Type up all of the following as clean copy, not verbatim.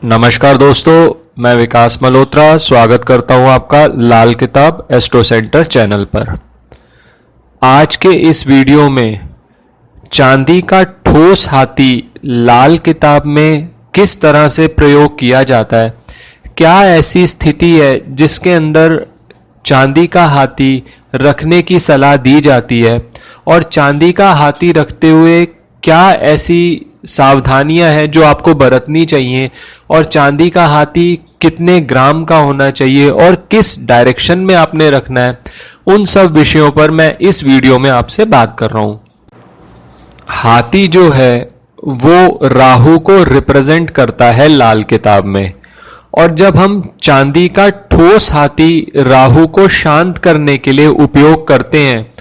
नमस्कार दोस्तों, मैं विकास मल्होत्रा स्वागत करता हूं आपका लाल किताब एस्ट्रो सेंटर चैनल पर। आज के इस वीडियो में चांदी का ठोस हाथी लाल किताब में किस तरह से प्रयोग किया जाता है, क्या ऐसी स्थिति है जिसके अंदर चांदी का हाथी रखने की सलाह दी जाती है और चांदी का हाथी रखते हुए क्या ऐसी सावधानियां हैं जो आपको बरतनी चाहिए और चांदी का हाथी कितने ग्राम का होना चाहिए और किस डायरेक्शन में आपने रखना है, उन सब विषयों पर मैं इस वीडियो में आपसे बात कर रहा हूं। हाथी जो है वो राहु को रिप्रेजेंट करता है लाल किताब में, और जब हम चांदी का ठोस हाथी राहु को शांत करने के लिए उपयोग करते हैं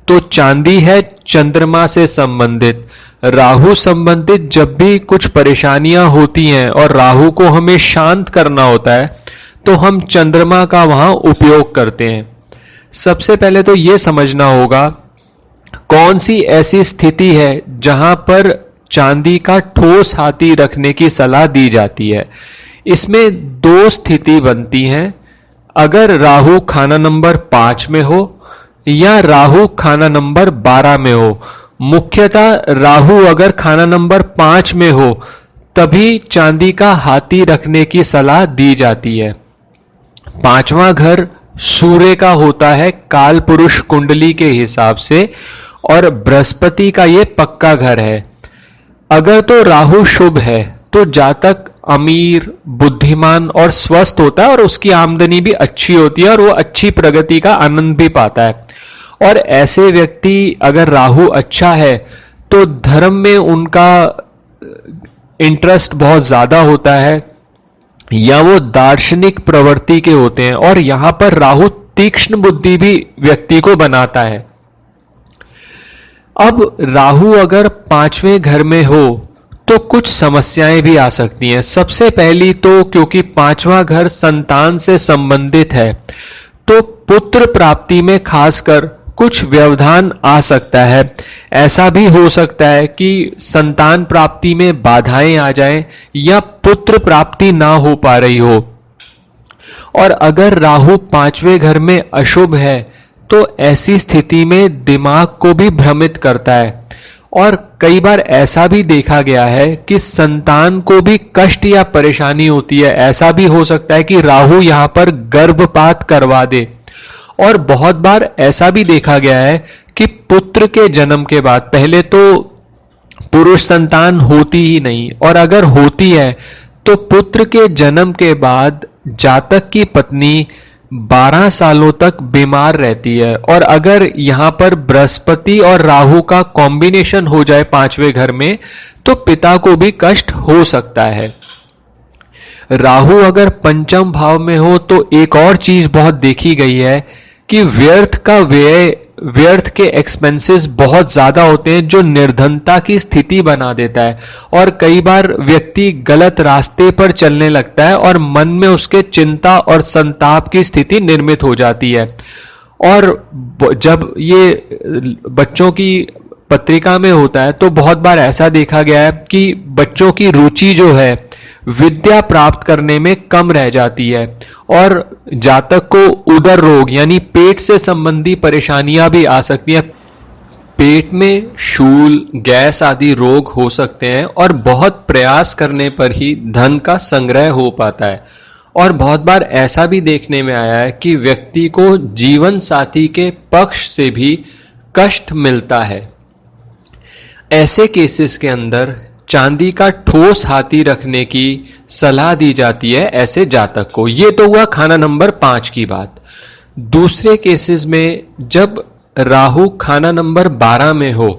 तो चांदी है चंद्रमा से संबंधित। राहु संबंधित जब भी कुछ परेशानियां होती हैं और राहु को हमें शांत करना होता है तो हम चंद्रमा का वहां उपयोग करते हैं। सबसे पहले तो यह समझना होगा कौन सी ऐसी स्थिति है जहां पर चांदी का ठोस हाथी रखने की सलाह दी जाती है। इसमें दो स्थिति बनती हैं, अगर राहु खाना नंबर 5 में हो या राहु खाना नंबर 12 में हो। मुख्यतः राहु अगर खाना नंबर 5 में हो तभी चांदी का हाथी रखने की सलाह दी जाती है। 5वां घर सूर्य का होता है काल पुरुष कुंडली के हिसाब से, और बृहस्पति का ये पक्का घर है। अगर तो राहु शुभ है तो जातक अमीर, बुद्धिमान और स्वस्थ होता है और उसकी आमदनी भी अच्छी होती है और वो अच्छी प्रगति का आनंद भी पाता है। और ऐसे व्यक्ति अगर राहु अच्छा है तो धर्म में उनका इंटरेस्ट बहुत ज्यादा होता है या वो दार्शनिक प्रवृत्ति के होते हैं, और यहां पर राहु तीक्ष्ण बुद्धि भी व्यक्ति को बनाता है। अब राहु अगर 5वें घर में हो तो कुछ समस्याएं भी आ सकती हैं। सबसे पहली तो क्योंकि 5वां घर संतान से संबंधित है तो पुत्र प्राप्ति में खासकर कुछ व्यवधान आ सकता है। ऐसा भी हो सकता है कि संतान प्राप्ति में बाधाएं आ जाएं या पुत्र प्राप्ति ना हो पा रही हो। और अगर राहु 5वें घर में अशुभ है तो ऐसी स्थिति में दिमाग को भी भ्रमित करता है, और कई बार ऐसा भी देखा गया है कि संतान को भी कष्ट या परेशानी होती है। ऐसा भी हो सकता है कि राहु यहां पर गर्भपात करवा दे, और बहुत बार ऐसा भी देखा गया है कि पुत्र के जन्म के बाद पहले तो पुरुष संतान होती ही नहीं, और अगर होती है तो पुत्र के जन्म के बाद जातक की पत्नी 12 सालों तक बीमार रहती है। और अगर यहां पर बृहस्पति और राहु का कॉम्बिनेशन हो जाए 5वें घर में तो पिता को भी कष्ट हो सकता है। राहु अगर 5म भाव में हो तो एक और चीज बहुत देखी गई है कि व्यर्थ के एक्सपेंसेस बहुत ज्यादा होते हैं जो निर्धनता की स्थिति बना देता है, और कई बार व्यक्ति गलत रास्ते पर चलने लगता है और मन में उसके चिंता और संताप की स्थिति निर्मित हो जाती है। और जब ये बच्चों की पत्रिका में होता है तो बहुत बार ऐसा देखा गया है कि बच्चों की रुचि जो है विद्या प्राप्त करने में कम रह जाती है, और जातक को उदर रोग यानी पेट से संबंधी परेशानियां भी आ सकती हैं। पेट में शूल, गैस आदि रोग हो सकते हैं, और बहुत प्रयास करने पर ही धन का संग्रह हो पाता है। और बहुत बार ऐसा भी देखने में आया है कि व्यक्ति को जीवन साथी के पक्ष से भी कष्ट मिलता है। ऐसे केसेस के अंदर चांदी का ठोस हाथी रखने की सलाह दी जाती है ऐसे जातक को। ये तो हुआ खाना नंबर 5 की बात। दूसरे केसेस में जब राहु खाना नंबर 12 में हो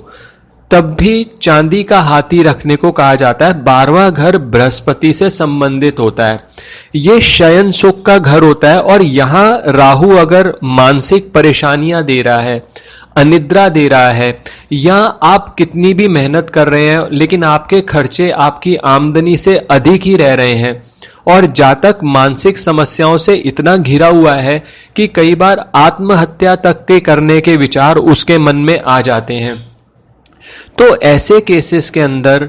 तब भी चांदी का हाथी रखने को कहा जाता है। 12वां घर बृहस्पति से संबंधित होता है, ये शयन सुख का घर होता है, और यहां राहु अगर मानसिक परेशानियां दे रहा है, अनिद्रा दे रहा है, या आप कितनी भी मेहनत कर रहे हैं लेकिन आपके खर्चे आपकी आमदनी से अधिक ही रह रहे हैं, और जातक मानसिक समस्याओं से इतना घिरा हुआ है कि कई बार आत्महत्या तक के करने के विचार उसके मन में आ जाते हैं, तो ऐसे केसेस के अंदर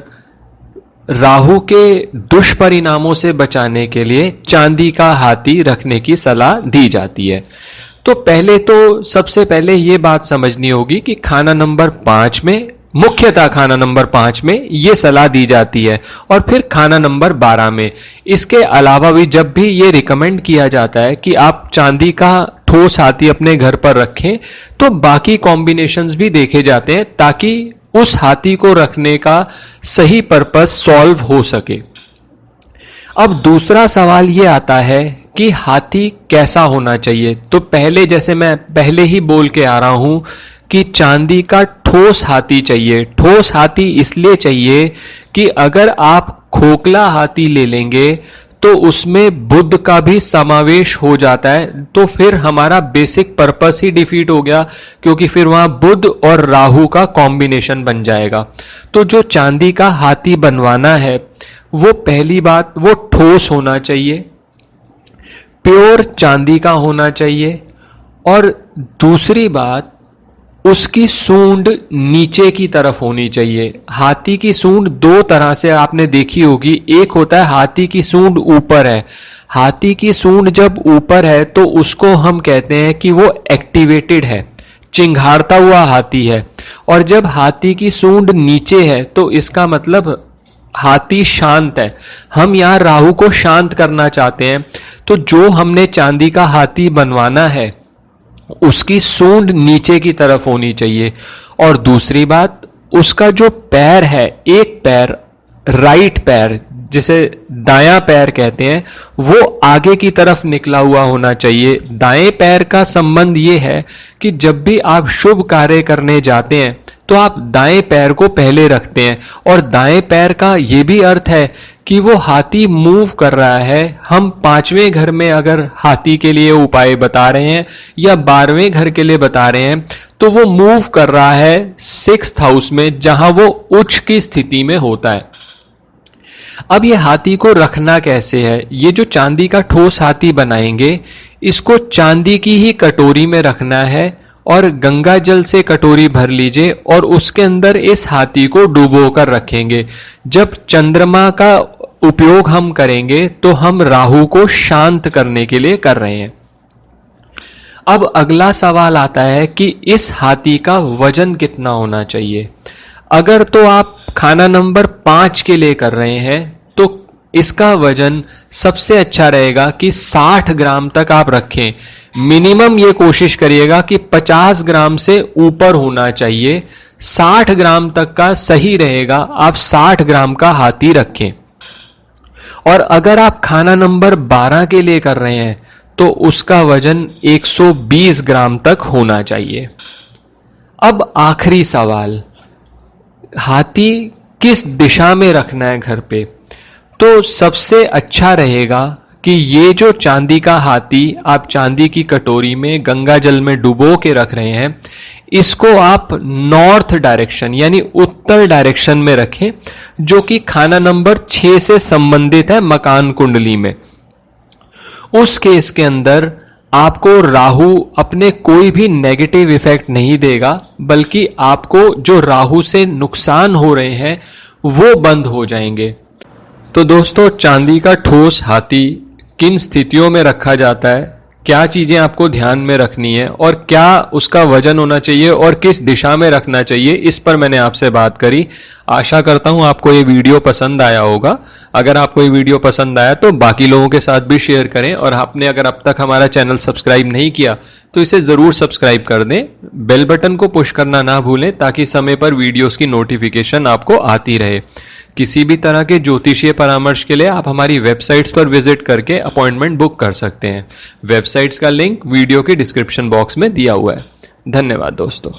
राहु के दुष्परिणामों से बचाने के लिए चांदी का हाथी रखने की सलाह दी जाती है। तो पहले तो सबसे पहले ये बात समझनी होगी कि खाना नंबर 5 में, मुख्यतः खाना नंबर 5 में ये सलाह दी जाती है, और फिर खाना नंबर 12 में। इसके अलावा भी जब भी ये रिकमेंड किया जाता है कि आप चांदी का ठोस हाथी अपने घर पर रखें, तो बाकी कॉम्बिनेशंस भी देखे जाते हैं ताकि उस हाथी को रखने का सही पर्पस सॉल्व हो सके। अब दूसरा सवाल ये आता है कि हाथी कैसा होना चाहिए। तो पहले, जैसे मैं पहले ही बोल के आ रहा हूं कि चांदी का ठोस हाथी चाहिए। ठोस हाथी इसलिए चाहिए कि अगर आप खोखला हाथी ले लेंगे तो उसमें बुध का भी समावेश हो जाता है, तो फिर हमारा बेसिक पर्पस ही डिफीट हो गया, क्योंकि फिर वहां बुध और राहु का कॉम्बिनेशन बन जाएगा। तो जो चांदी का हाथी बनवाना है, वो पहली बात, वो ठोस होना चाहिए, प्योर चांदी का होना चाहिए, और दूसरी बात, उसकी सूंड नीचे की तरफ होनी चाहिए। हाथी की सूंड दो तरह से आपने देखी होगी। एक होता है हाथी की सूंड ऊपर है। हाथी की सूंड जब ऊपर है तो उसको हम कहते हैं कि वो एक्टिवेटेड है, चिंघाड़ता हुआ हाथी है। और जब हाथी की सूंड नीचे है तो इसका मतलब हाथी शांत है। हम यहाँ राहु को शांत करना चाहते हैं, तो जो हमने चांदी का हाथी बनवाना है उसकी सूंड नीचे की तरफ होनी चाहिए। और दूसरी बात, उसका जो पैर है, एक पैर, राइट पैर जिसे दायां पैर कहते हैं, वो आगे की तरफ निकला हुआ होना चाहिए। दाएं पैर का संबंध ये है कि जब भी आप शुभ कार्य करने जाते हैं तो आप दाएं पैर को पहले रखते हैं, और दाएं पैर का ये भी अर्थ है कि वो हाथी मूव कर रहा है। हम 5वें घर में अगर हाथी के लिए उपाय बता रहे हैं या 12वें घर के लिए बता रहे हैं, तो वो मूव कर रहा है 6th हाउस में, जहां वो उच्च की स्थिति में होता है। अब ये हाथी को रखना कैसे है? ये जो चांदी का ठोस हाथी बनाएंगे, इसको चांदी की ही कटोरी में रखना है, और गंगा जल से कटोरी भर लीजिए और उसके अंदर इस हाथी को डुबो कर रखेंगे। जब चंद्रमा का उपयोग हम करेंगे तो हम राहु को शांत करने के लिए कर रहे हैं। अब अगला सवाल आता है कि इस हाथी का वजन कितना होना चाहिए। अगर तो आप खाना नंबर 5 के लिए कर रहे हैं तो इसका वजन सबसे अच्छा रहेगा कि 60 ग्राम तक आप रखें। मिनिमम ये कोशिश करिएगा कि 50 ग्राम से ऊपर होना चाहिए। 60 ग्राम तक का सही रहेगा, आप 60 ग्राम का हाथी रखें। और अगर आप खाना नंबर 12 के लिए कर रहे हैं तो उसका वजन 120 ग्राम तक होना चाहिए। अब आखिरी सवाल, हाथी किस दिशा में रखना है घर पे? तो सबसे अच्छा रहेगा कि ये जो चांदी का हाथी आप चांदी की कटोरी में गंगा जल में डुबो के रख रहे हैं, इसको आप नॉर्थ डायरेक्शन यानी उत्तर डायरेक्शन में रखें, जो कि खाना नंबर 6 से संबंधित है मकान कुंडली में। उस केस के अंदर आपको राहु अपने कोई भी नेगेटिव इफेक्ट नहीं देगा, बल्कि आपको जो राहु से नुकसान हो रहे हैं वो बंद हो जाएंगे। तो दोस्तों, चांदी का ठोस हाथी किन स्थितियों में रखा जाता है, क्या चीजें आपको ध्यान में रखनी है, और क्या उसका वजन होना चाहिए और किस दिशा में रखना चाहिए, इस पर मैंने आपसे बात करी। आशा करता हूं आपको ये वीडियो पसंद आया होगा। अगर आपको ये वीडियो पसंद आया तो बाकी लोगों के साथ भी शेयर करें, और आपने अगर अब तक हमारा चैनल सब्सक्राइब नहीं किया तो इसे ज़रूर सब्सक्राइब कर दें। बेल बटन को पुश करना ना भूलें ताकि समय पर वीडियोस की नोटिफिकेशन आपको आती रहे। किसी भी तरह के ज्योतिषीय परामर्श के लिए आप हमारी वेबसाइट्स पर विजिट करके अपॉइंटमेंट बुक कर सकते हैं। वेबसाइट्स का लिंक वीडियो के डिस्क्रिप्शन बॉक्स में दिया हुआ है। धन्यवाद दोस्तों।